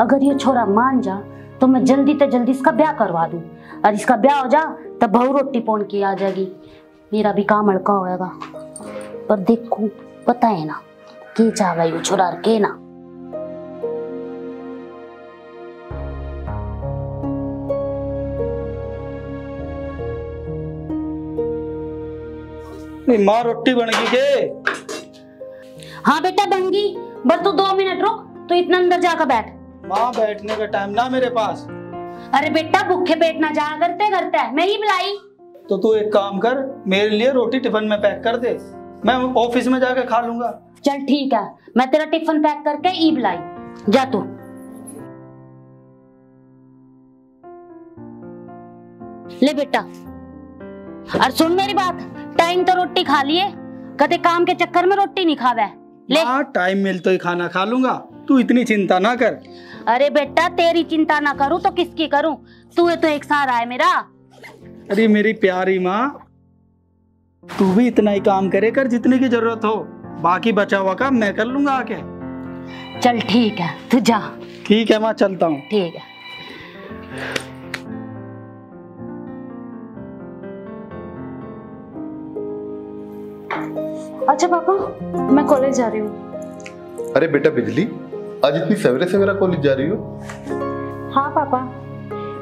अगर ये छोरा मान जा तो मैं जल्दी से जल्दी इसका ब्याह करवा दूं, और इसका ब्याह हो जा तब बहू रोटी पोन की आ जाएगी, मेरा भी काम अड़का होएगा। पर देखू पता है ना के चाहवा ये छोरा के ना। माँ रोटी बन गई के? हाँ बेटा बन गई, बस तू 2 मिनट रुक, तो इतना अंदर जाकर बैठ। माँ बैठने का टाइम ना मेरे पास। अरे बेटा भूखे पेट ना जा करते करते मैं ही बुलाई। तो तू एक काम कर, मेरे लिए रोटी टिफिन में पैक कर दे, मैं ऑफिस में जाके खा लूंगा। चल ठीक है, मैं तेरा टिफिन पैक करके ई बुलाई, जा तू। ले बेटा, और सुन मेरी बात, टाइम तो रोटी खा लिए, कदे काम के चक्कर में रोटी नहीं खावे। ले टाइम मिलते ही खाना खा लूंगा, तू इतनी चिंता ना कर। अरे बेटा तेरी चिंता ना करूं तो किसकी करूं, तू है तो एक सहारा है मेरा। अरे मेरी प्यारी माँ, तू भी इतना ही काम करे कर जितने की जरूरत हो, बाकी बचा हुआ काम मैं कर लूंगा आके। चल ठीक है तू जा। ठीक है माँ, चलता हूँ। ठीक है। अच्छा पापा, मैं कॉलेज जा रही हूँ। अरे बेटा बिजली, आज इतनी सवेरे सवेरा कॉलेज जा रही हो? हाँ पापा,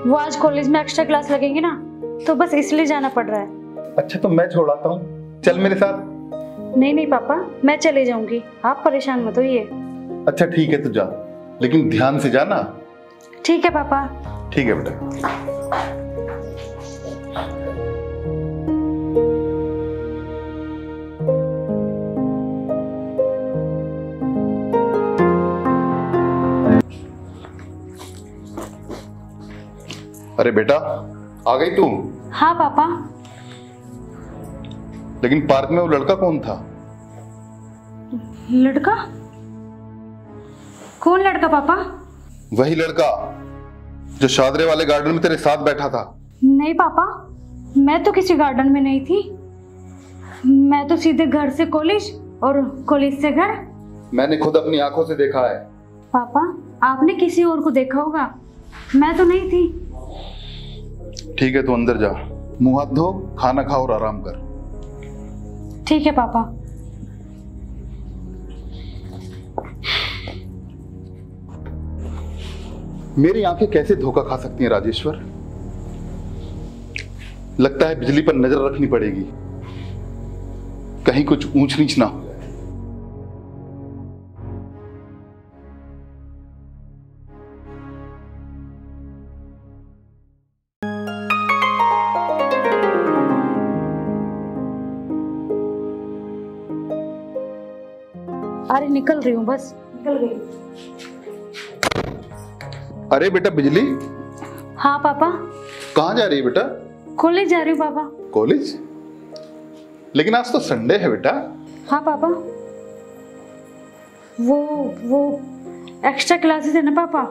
वो आज कॉलेज में एक्स्ट्रा क्लास लगेंगी ना, तो बस इसलिए जाना पड़ रहा है। अच्छा तो मैं छोड़ आता हूँ, चल मेरे साथ। नहीं नहीं पापा, मैं चली जाऊंगी, आप परेशान मत होइए। अच्छा ठीक है तो जा, लेकिन ध्यान से जाना। ठीक है पापा। ठीक है बेटा। अरे बेटा आ गई तू? हाँ पापा। लेकिन पार्क में वो लड़का कौन था? लड़का? कौन लड़का पापा? वही लड़का जो शादरे वाले गार्डन में तेरे साथ बैठा था। नहीं पापा, मैं तो किसी गार्डन में नहीं थी, मैं तो सीधे घर से कॉलेज और कॉलेज से घर। मैंने खुद अपनी आंखों से देखा है। पापा आपने किसी और को देखा होगा, मैं तो नहीं थी। ठीक है तू अंदर जा, मुंह हाथ धो, खाना खा और आराम कर। ठीक है पापा। मेरी आंखें कैसे धोखा खा सकती हैं राजेश्वर? लगता है बिजली पर नजर रखनी पड़ेगी, कहीं कुछ ऊंच नीच ना हो। अरे निकल रही हूँ, बस निकल गई। अरे बेटा बिजली। हाँ पापा। कहाँ जा रही है बेटा? कॉलेज जा रही हूँ पापा। कॉलेज? लेकिन आज तो संडे है बेटा। हाँ पापा, वो एक्स्ट्रा क्लासेस है ना पापा,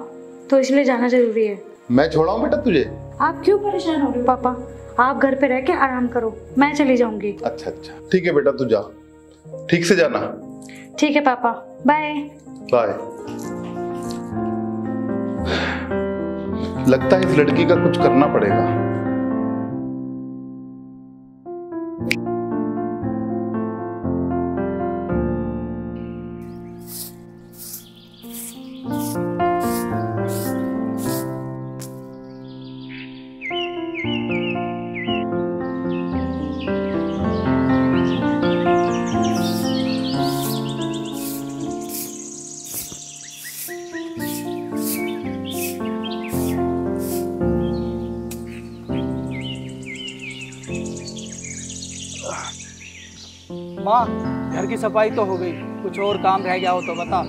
तो इसलिए जाना जरूरी है। मैं छोड़ाऊं बेटा तुझे? आप क्यों परेशान हो रहे हो पापा, आप घर पे रह के आराम करो, मैं चली जाऊंगी। अच्छा अच्छा ठीक है बेटा, तू जा, ठीक से जाना। ठीक है पापा, बाय बाय। लगता है इस लड़की का कुछ करना पड़ेगा। माँ घर की सफाई तो हो गई, कुछ और काम रह गया हो तो बता।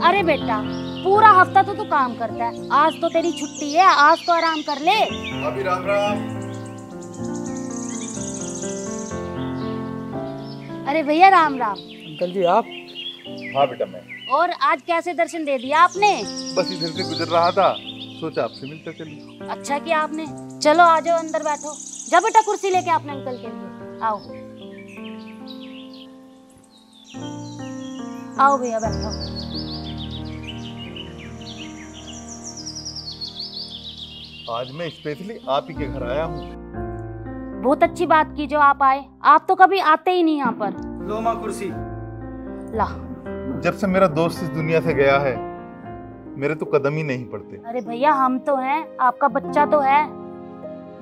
अरे बेटा पूरा हफ्ता तो तू काम करता है, आज तो तेरी छुट्टी है, आज तो आराम कर ले। अभी राम राम। अरे भैया राम राम। अंकल जी आप? हाँ बेटा मैं और आज कैसे दर्शन दे दिया आपने? बस इधर से गुजर रहा था, सोचा आपसे मिलकर चलूं। अच्छा किया आपने। चलो आ जाओ अंदर बैठो। जा बेटा कुर्सी लेके आपने अंकल के लिए। आओ आओ भैया बैठो। आज मैं स्पेशली आप ही के घर आया हूँ। बहुत अच्छी बात की जो आप आए। आप तो कभी आते ही नहीं यहाँ पर। लो माँ कुर्सी। ला। जब से मेरा दोस्त इस दुनिया से गया है, मेरे तो कदम ही नहीं पड़ते। अरे भैया हम तो हैं, आपका बच्चा तो है।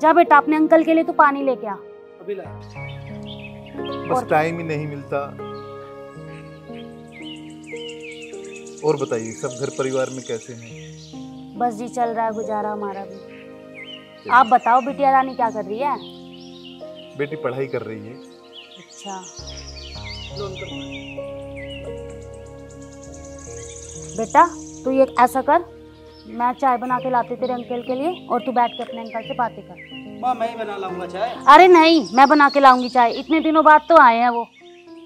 जा बेटा अपने अंकल के लिए तो पानी लेके आ। अभी ला। बस टाइम ही नहीं मिलता। और बताइए सब घर परिवार में कैसे हैं? बस जी चल रहा है गुजारा हमारा भी। आप बताओ बिटिया रानी क्या कर रही है? बेटी पढ़ाई कर रही है। अच्छा लो अंकल। बेटा तू ये ऐसा कर, मैं चाय बना के लाती तेरे अंकल के लिए और तू बैठ के अपने अंकल से बातें कर। माँ मैं ही बना लाऊंगा चाय। अरे नहीं मैं बना के लाऊंगी चाय, इतने दिनों बाद तो आए हैं वो।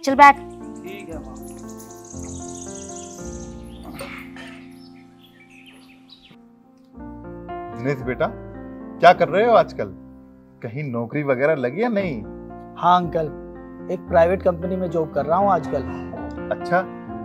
चल बैठ। ठीक है माँ। दिनेश बेटा क्या कर रहे हो आजकल? कहीं नौकरी वगैरह लगी या नहीं? हाँ अंकल, एक प्राइवेट कंपनी में जॉब कर रहा हूँ आजकल। अच्छा,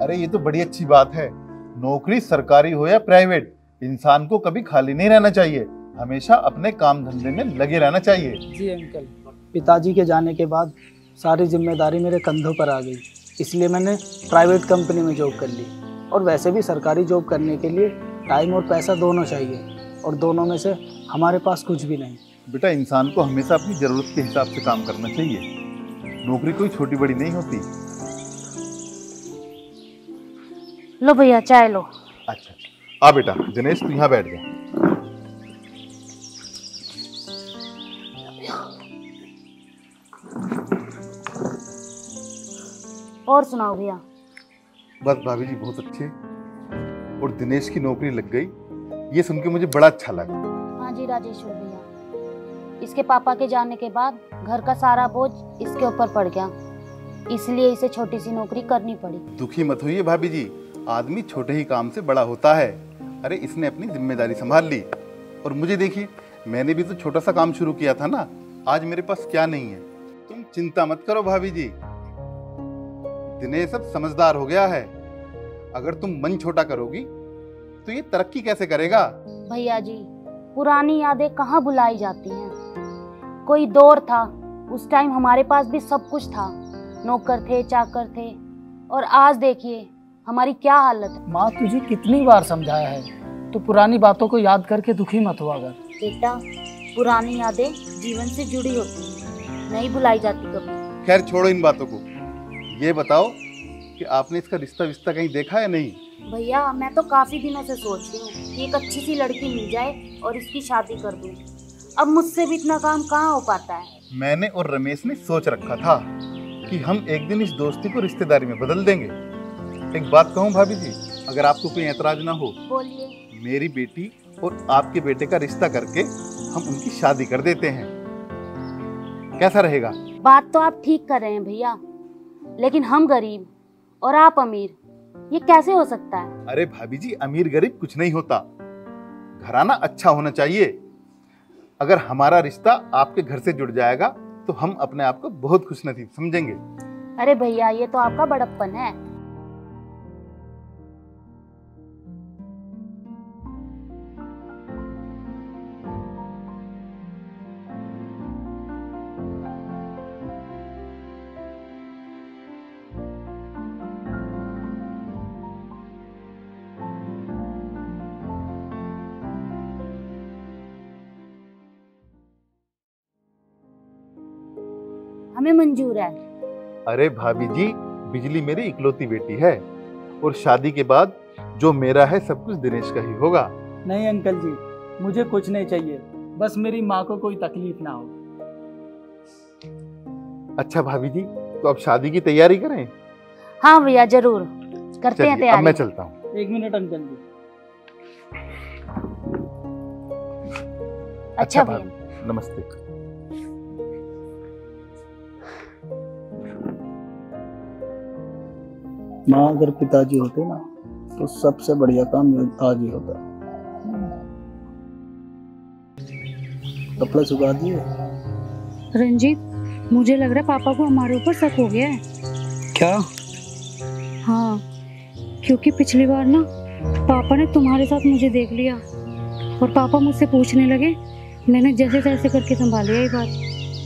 अरे ये तो बड़ी अच्छी बात है। नौकरी सरकारी हो या प्राइवेट, इंसान को कभी खाली नहीं रहना चाहिए, हमेशा अपने काम धंधे में लगे रहना चाहिए। जी अंकल, पिताजी के जाने के बाद सारी जिम्मेदारी मेरे कंधों पर आ गई, इसलिए मैंने प्राइवेट कंपनी में जॉब कर ली। और वैसे भी सरकारी जॉब करने के लिए टाइम और पैसा दोनों चाहिए, और दोनों में से हमारे पास कुछ भी नहीं। बेटा इंसान को हमेशा अपनी जरूरत के हिसाब से काम करना चाहिए, नौकरी कोई छोटी बड़ी नहीं होती। लो भैया चाय लो। अच्छा आ बेटा, दिनेश तू यहाँ बैठ जा। और सुनाओ भैया। बस भाभी जी बहुत अच्छे। और दिनेश की नौकरी लग गई, ये सुन के मुझे बड़ा अच्छा लगा। हाँ जी राजेश्वर भैया, इसके पापा के जाने के बाद घर का सारा बोझ इसके ऊपर पड़ गया, इसलिए इसे छोटी सी नौकरी करनी पड़ी। दुखी मत होइए भाभी जी, आदमी छोटे ही काम से बड़ा होता है। अरे इसने अपनी जिम्मेदारी संभाल ली। और मुझे देखिए, मैंने भी तो छोटा सा काम शुरू किया था ना, आज मेरे पास क्या नहीं है। तुम चिंता मत करो भाभी जी, दिनेश अब समझदार हो गया है। अगर तुम मन छोटा करोगी तो ये तरक्की कैसे करेगा? भैया जी पुरानी यादें कहाँ भुलाई जाती हैं। कोई दौर था, उस टाइम हमारे पास भी सब कुछ था, नौकर थे चाकर थे, और आज देखिए हमारी क्या हालत है। माँ तुझे कितनी बार समझाया है, तू पुरानी बातों को याद करके दुखी मत हुआ कर। बेटा पुरानी यादें जीवन से जुड़ी होती हैं, नहीं भुलाई जाती कभी। खैर छोड़ो इन बातों को, ये बताओ कि आपने इसका रिश्ता विश्ता कहीं देखा है नहीं? भैया मैं तो काफी दिनों से सोच रही हूँ कि एक अच्छी सी लड़की मिल जाए और इसकी शादी कर दूँ। अब मुझसे भी इतना काम कहाँ हो पाता है। मैंने और रमेश ने सोच रखा था कि हम एक दिन इस दोस्ती को रिश्तेदारी में बदल देंगे। एक बात कहूँ भाभी जी, अगर आपको कोई ऐतराज ना हो, बोलिए। मेरी बेटी और आपके बेटे का रिश्ता करके हम उनकी शादी कर देते हैं, कैसा रहेगा? बात तो आप ठीक कर रहे हैं भैया, लेकिन हम गरीब और आप अमीर, ये कैसे हो सकता है? अरे भाभी जी, अमीर गरीब कुछ नहीं होता, घराना अच्छा होना चाहिए। अगर हमारा रिश्ता आपके घर से जुड़ जाएगा तो हम अपने आप को बहुत खुशनसीब समझेंगे। अरे भैया ये तो आपका बड़प्पन है। हमें मंजूर है। अरे भाभी जी, बिजली मेरी इकलौती बेटी है, और शादी के बाद जो मेरा है सब कुछ दिनेश का ही होगा। नहीं अंकल जी, मुझे कुछ नहीं चाहिए, बस मेरी माँ को कोई तकलीफ ना हो। अच्छा भाभी जी, तो अब शादी की तैयारी करें? हाँ भैया जरूर करते हैं अब तैयारी। मैं चलता हूँ। एक मिनट अंकल जी। अच्छा भैया। नमस्ते। माँ अगर पिताजी होते ना तो सबसे बढ़िया काम आज ही होता। कपड़े सुखा दिए। रंजीत, मुझे लग रहा है पापा को हमारे ऊपर शक हो गया है। क्या? हाँ, क्योंकि पिछली बार ना पापा ने तुम्हारे साथ मुझे देख लिया और पापा मुझसे पूछने लगे। मैंने जैसे तैसे करके संभाली ये बात।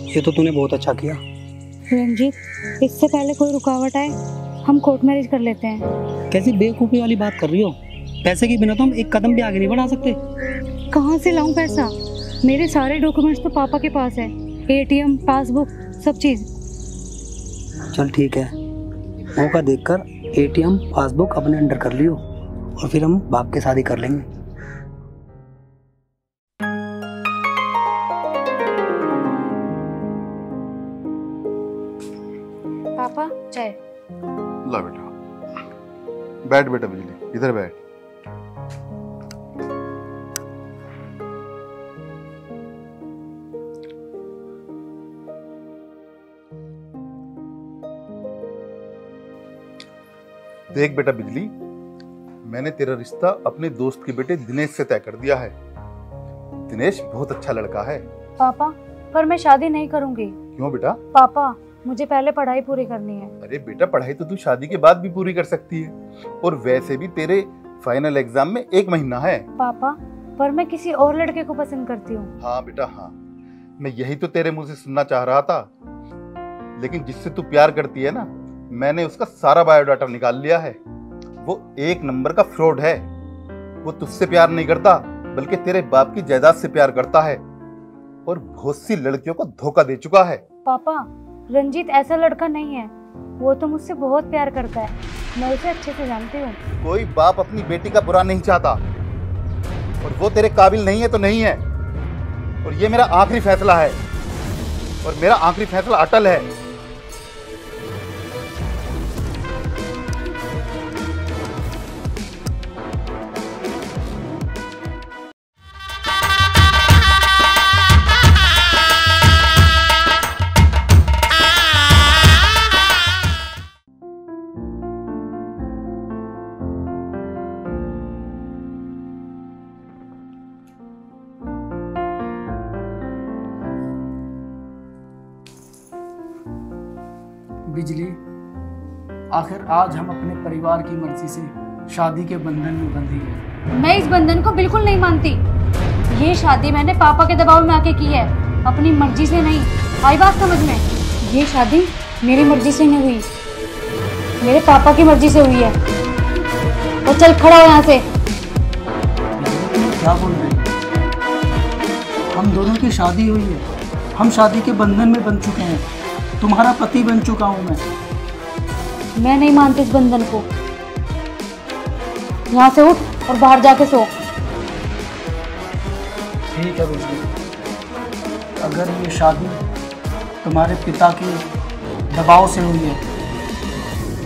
ये तो तूने बहुत अच्छा किया। रंजीत, इससे पहले कोई रुकावट आए हम कोर्ट मैरिज कर लेते हैं। कैसी बेवकूफ़ी वाली बात कर रही हो? पैसे के बिना तो हम एक कदम भी आगे नहीं बढ़ा सकते। कहाँ से लाऊं पैसा? मेरे सारे डॉक्यूमेंट्स तो पापा के पास है, एटीएम, पासबुक, सब चीज़। चल ठीक है, मौका देखकर एटीएम पासबुक अपने अंडर कर लियो और फिर हम बाप के शादी कर लेंगे। पापा चाय। ला बेटा, बैठ बेटा बिजली, इधर बैठ। देख बेटा बिजली, मैंने तेरा रिश्ता अपने दोस्त के बेटे दिनेश से तय कर दिया है। दिनेश बहुत अच्छा लड़का है। पापा, पर मैं शादी नहीं करूंगी। क्यों बेटा? पापा, मुझे पहले पढ़ाई पूरी करनी है। अरे बेटा, पढ़ाई तो तू शादी के बाद भी पूरी कर सकती है, और वैसे भी तेरे फाइनल एग्जाम में 1 महीना है। पापा, पर मैं किसी और लड़के को पसंद करती हूँ। हाँ बेटा हाँ, मैं यही तो तेरे मुंह से सुनना चाह रहा था। लेकिन जिससे तू प्यार करती है ना, मैंने उसका सारा बायोडाटा निकाल लिया है। वो 1 नंबर का फ्रॉड है। वो तुझसे प्यार नहीं करता, बल्कि तेरे बाप की जायदाद से प्यार करता है, और बहुत सी लड़कियों को धोखा दे चुका है। पापा, रंजीत ऐसा लड़का नहीं है। वो तो मुझसे बहुत प्यार करता है, मैं उसे अच्छे से जानती हूँ। कोई बाप अपनी बेटी का बुरा नहीं चाहता, और वो तेरे काबिल नहीं है तो नहीं है। और ये मेरा आखिरी फैसला है, और मेरा आखिरी फैसला अटल है। बिजली, आखिर आज हम अपने परिवार की मर्जी से शादी के बंधन में बंधी हैं। मैं इस बंधन को बिल्कुल नहीं मानती। ये शादी मैंने पापा के दबाव में आके की है, अपनी मर्जी से नहीं। आई बात समझ में? ये शादी मेरी मर्जी से नहीं हुई, मेरे पापा की मर्जी से हुई है। और चल खड़ा हो यहाँ से। क्या बोल रहे हैं? हम दोनों की शादी हुई है, हम शादी के बंधन में बन चुके हैं। तुम्हारा पति बन चुका हूं मैं नहीं मानती इस बंधन को। यहाँ से उठ और बाहर जाके सो। ठीक है बिजली, अगर ये शादी तुम्हारे पिता के दबाव से हुई है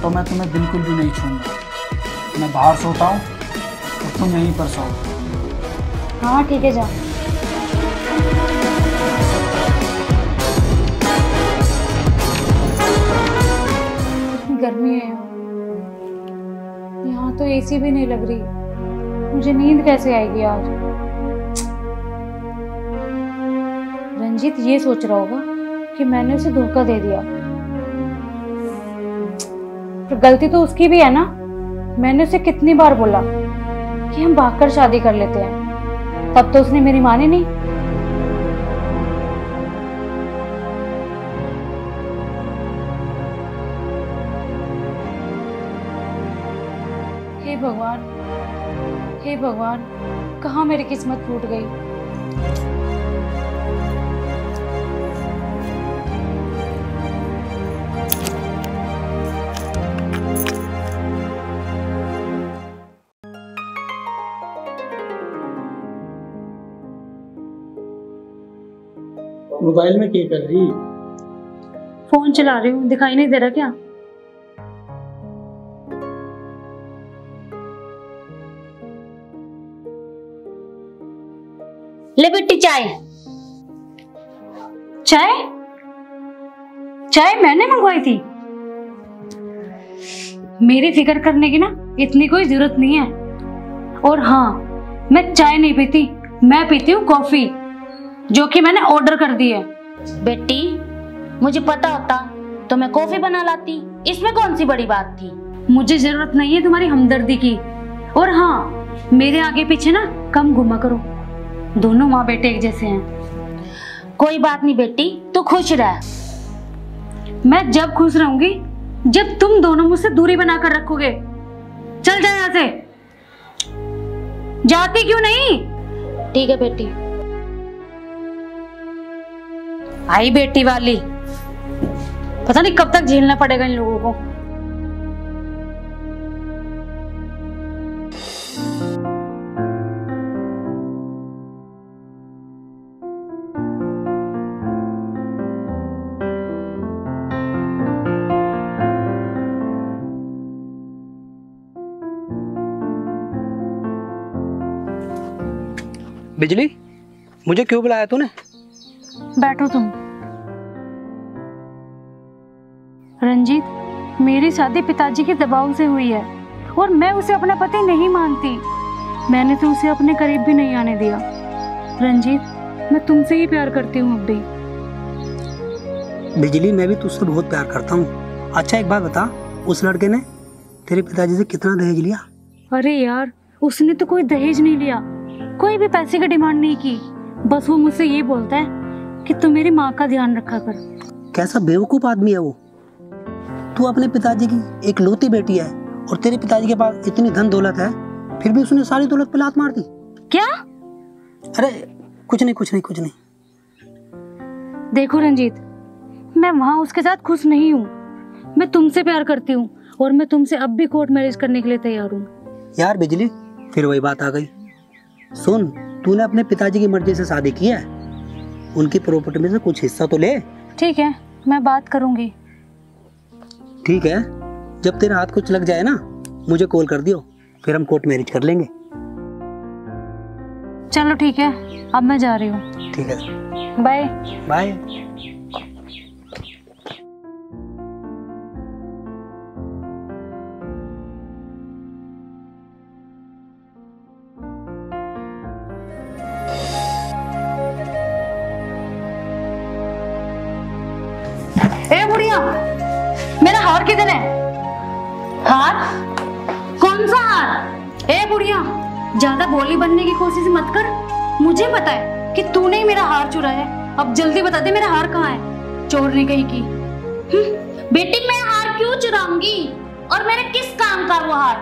तो मैं तुम्हें बिल्कुल भी नहीं छूऊंगा। मैं बाहर सोता हूँ और तुम यहीं पर सो। हाँ ठीक है, जा। गर्मी है यहाँ तो एसी भी नहीं लग रही। मुझे नींद कैसे आएगी आज? रंजीत ये सोच रहा होगा कि मैंने उसे धोखा दे दिया, पर गलती तो उसकी भी है ना। मैंने उसे कितनी बार बोला कि हम भागकर शादी कर लेते हैं, तब तो उसने मेरी मानी नहीं। हे भगवान, हे भगवान, कहाँ मेरी किस्मत फूट गई। मोबाइल में क्या कर रही? फोन चला रही हूँ, दिखाई नहीं दे रहा क्या? ले बेटी चाय। चाय? चाय मैंने मंगवाई थी। मेरी फिक्र करने की ना इतनी कोई जरूरत नहीं है। और हाँ, मैं चाय नहीं पीती, मैं पीती हूँ कॉफी, जो कि मैंने ऑर्डर कर दी है। बेटी, मुझे पता होता तो मैं कॉफी बना लाती, इसमें कौन सी बड़ी बात थी। मुझे जरूरत नहीं है तुम्हारी हमदर्दी की। और हाँ, मेरे आगे पीछे ना कम घुमा करो, दोनों माँ बेटे एक जैसे हैं। कोई बात नहीं बेटी, तू खुश रह। मैं जब खुश रहूंगी जब तुम दोनों मुझसे दूरी बनाकर रखोगे। चल जाए यहाँ से। जाती क्यों नहीं? ठीक है बेटी। आई बेटी वाली, पता नहीं कब तक झेलना पड़ेगा इन लोगों को। बिजली, मुझे क्यों बुलाया तूने? बैठो तुम। रंजीत, मेरी शादी पिताजी के दबाव से हुई है और मैं उसे अपना पति नहीं मानती। मैंने तो उसे अपने करीब भी नहीं आने दिया। रंजीत, मैं तुमसे ही प्यार करती हूँ अब भी। बिजली, मैं भी तुझसे बहुत प्यार करता हूँ। अच्छा एक बात बता, उस लड़के ने तेरे पिताजी से कितना दहेज लिया? अरे यार, उसने तो कोई दहेज नहीं लिया, कोई भी पैसे की डिमांड नहीं की। बस वो मुझसे ये बोलता है कि तू मेरी माँ का ध्यान रखा कर। कैसा बेवकूफ आदमी है वो। तू अपने पिताजी की एक लौती बेटी है और तेरे पिताजी के पास इतनी धन दौलत है, फिर भी उसने सारी दौलत पे लात मार दी। क्या? अरे कुछ नहीं। देखो रंजीत, मैं वहाँ उसके साथ खुश नहीं हूँ। मैं तुमसे प्यार करती हूँ और मैं तुमसे अब भी कोर्ट मैरिज करने के लिए तैयार हूँ। यार बिजली, फिर वही बात आ गई। सुन, तूने अपने पिताजी की मर्जी से शादी की है, उनकी प्रॉपर्टी में से कुछ हिस्सा तो ले। ठीक है, मैं बात करूंगी। ठीक है, जब तेरा हाथ कुछ लग जाए ना, मुझे कॉल कर दियो, फिर हम कोर्ट मैरिज कर लेंगे। चलो ठीक है, अब मैं जा रही हूँ। ठीक है, बाय बाय। ए बुढ़िया, मेरा हार किधर है? हार? कौन सा हार? ए बुढ़िया, ज्यादा भोली बनने की कोशिश मत कर। मुझे पता है कि तूने ही मेरा हार चुराया है। अब जल्दी बता दे, मेरा हार कहाँ है? चोर ने कहीं की। बेटी, मैं हार क्यों चुराऊंगी? और मेरे किस काम का वो हार?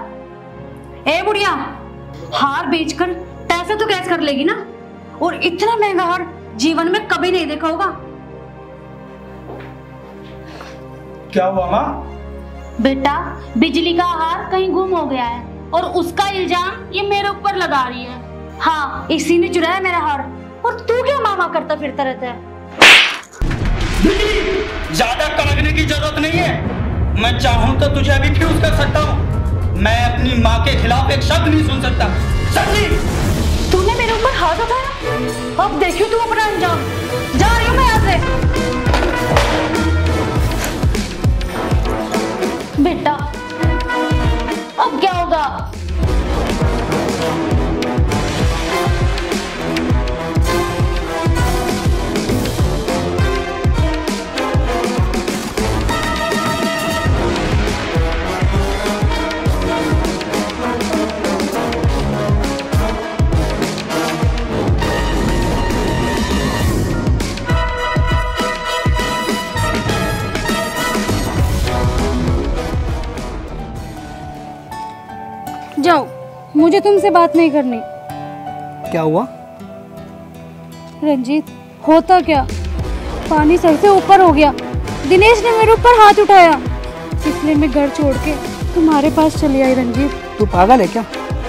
ए बुढ़िया, हार बेचकर पैसे तो कैश कर लेगी ना, और इतना महंगा हार जीवन में कभी नहीं देखा होगा। क्या हुआ माँ? बेटा, बिजली का हार कहीं गुम हो गया है और उसका इल्जाम ये मेरे ऊपर लगा रही है। हाँ, इसी ने चुराया मेरा हार। और तू क्या मामा करता फिरता रहता है? ज्यादा कड़कने की जरूरत नहीं है। मैं चाहूं तो तुझे अभी फ्यूज कर सकता हूँ। मैं अपनी माँ के खिलाफ एक शब्द नहीं सुन सकता। समझी? तूने मेरे ऊपर हाथ उठाया, अब देखियो तू अपना अंजाम। जा रही हूँ मैं यहाँ से। बेटा, अब क्या होगा? जाओ, मुझे तुमसे बात नहीं करनी। क्या हुआ? रंजीत, होता क्या, पानी सर से ऊपर हो गया। दिनेश ने मेरे ऊपर हाथ उठाया, इसलिए मैं घर छोड़ के तुम्हारे पास चली आई। रंजीत, तू पागल है क्या?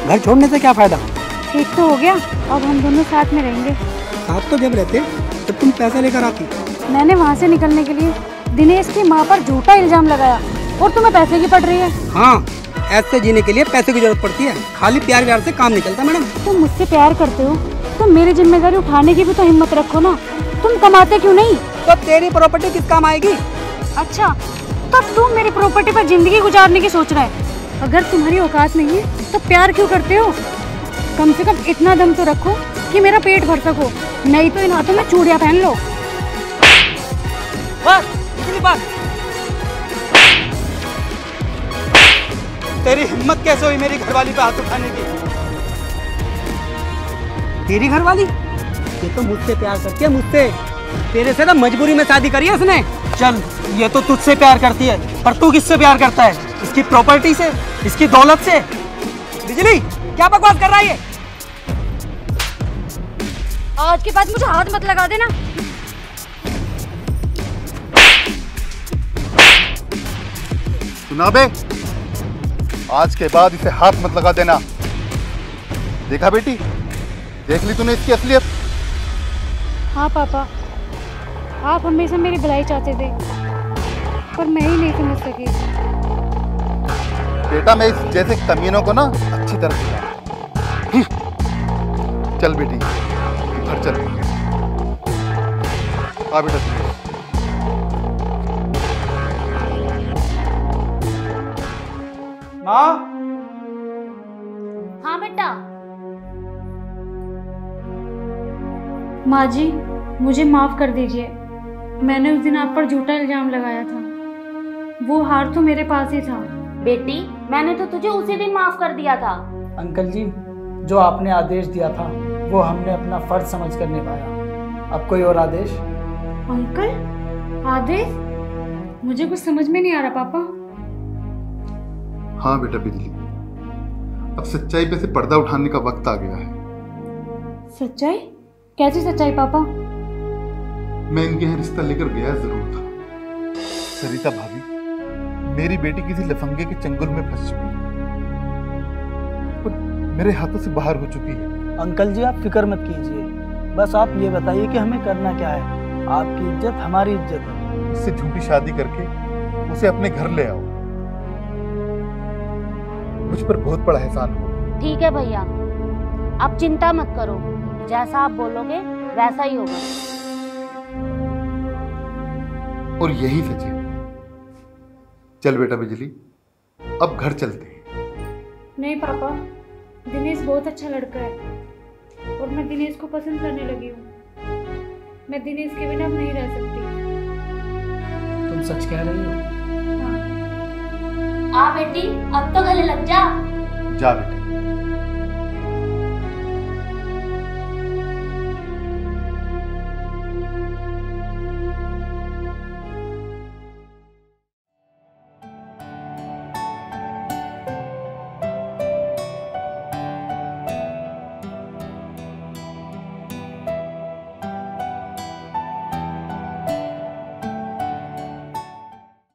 घर छोड़ने से क्या फायदा? ठीक तो हो गया, अब हम दोनों साथ में रहेंगे। साथ तो जब रहते तब तुम पैसा लेकर आती। मैंने वहाँ से निकलने के लिए दिनेश की माँ पर झूठा इल्जाम लगाया और तुम्हें पैसे की पड़ रही है। हाँ, ऐसे जीने के लिए पैसे की जरूरत पड़ती है, खाली प्यार व्यार से काम नहीं चलता मैडम। तुम मुझसे प्यार करते हो तो मेरी जिम्मेदारी उठाने की भी तो हिम्मत रखो ना। तुम कमाते क्यों नहीं? तो तेरी प्रॉपर्टी किस काम आएगी? अच्छा, तो तू मेरी प्रॉपर्टी पर जिंदगी गुजारने की सोच रहा है। अगर तुम्हारी औकात नहीं है तो प्यार क्यों करते हो? कम से कम इतना दम तो रखो कि मेरा पेट भर सको, नहीं तो इन हाथों में चूड़ियां पहन लो। बस इतनी बात। तेरी हिम्मत कैसे हुई मेरी घरवाली पे हाथ उठाने की? तेरी घरवाली? ये तो मुझसे प्यार करती है, मुझसे। तेरे से ना मजबूरी में शादी करी है उसने। चल, ये तो तुझसे प्यार करती है, पर तू किससे प्यार करता है? इसकी प्रॉपर्टी से, इसकी दौलत से। बिजली, क्या बकवास कर रहा है ये? आज के बाद मुझे हाथ मत लगा देना। सुना बे, आज के बाद इसे हाथ मत लगा देना। देखा बेटी, देख ली तूने इसकी असलियत। हाँ पापा, आप हमेशा मेरी भलाई चाहते थे, पर मैं ही नहीं समझ सकी। बेटा, मैं इस जैसे कमीनों को ना अच्छी तरह सिखाऊंगा। चल बेटी, घर चल। आ बेटा तू। माँ। हाँ बेटा। माँ जी, मुझे माफ कर दीजिए। मैंने उस दिन आप पर झूठा इल्जाम लगाया था। वो हार तो मेरे पास ही था। बेटी, मैंने तो तुझे उसी दिन माफ कर दिया था। अंकल जी, जो आपने आदेश दिया था वो हमने अपना फर्ज समझकर निभाया। अब कोई और आदेश? अंकल, आदेश? मुझे कुछ समझ में नहीं आ रहा पापा। हाँ बेटा बिजली, अब सच्चाई पे से पर्दा उठाने का वक्त आ गया है। सच्चाई? कैसी सच्चाई पापा? मैं इनके यहाँ रिश्ता लेकर गया जरूर था। सरिता भाभी, मेरी बेटी किसी लफंगे के चंगुल में फंस चुकी है और मेरे हाथों से बाहर हो चुकी है। अंकल जी, आप फिक्र मत कीजिए, बस आप ये बताइए कि हमें करना क्या है। आपकी इज्जत हमारी इज्जत है। उससे झूठी शादी करके उसे अपने घर ले आओ। मुझ पर बहुत बड़ा एहसान हो। ठीक है भैया, आप चिंता मत करो, जैसा आप बोलोगे वैसा ही होगा। और यही सच है। चल बेटा बिजली, अब घर चलते हैं। नहीं पापा, दिनेश बहुत अच्छा लड़का है और मैं दिनेश को पसंद करने लगी हूँ। मैं दिनेश के बिना अब नहीं रह सकती। तुम सच कह रही हो? हाँ। आ बेटी, अब तो गले लग जा। जा बेटा।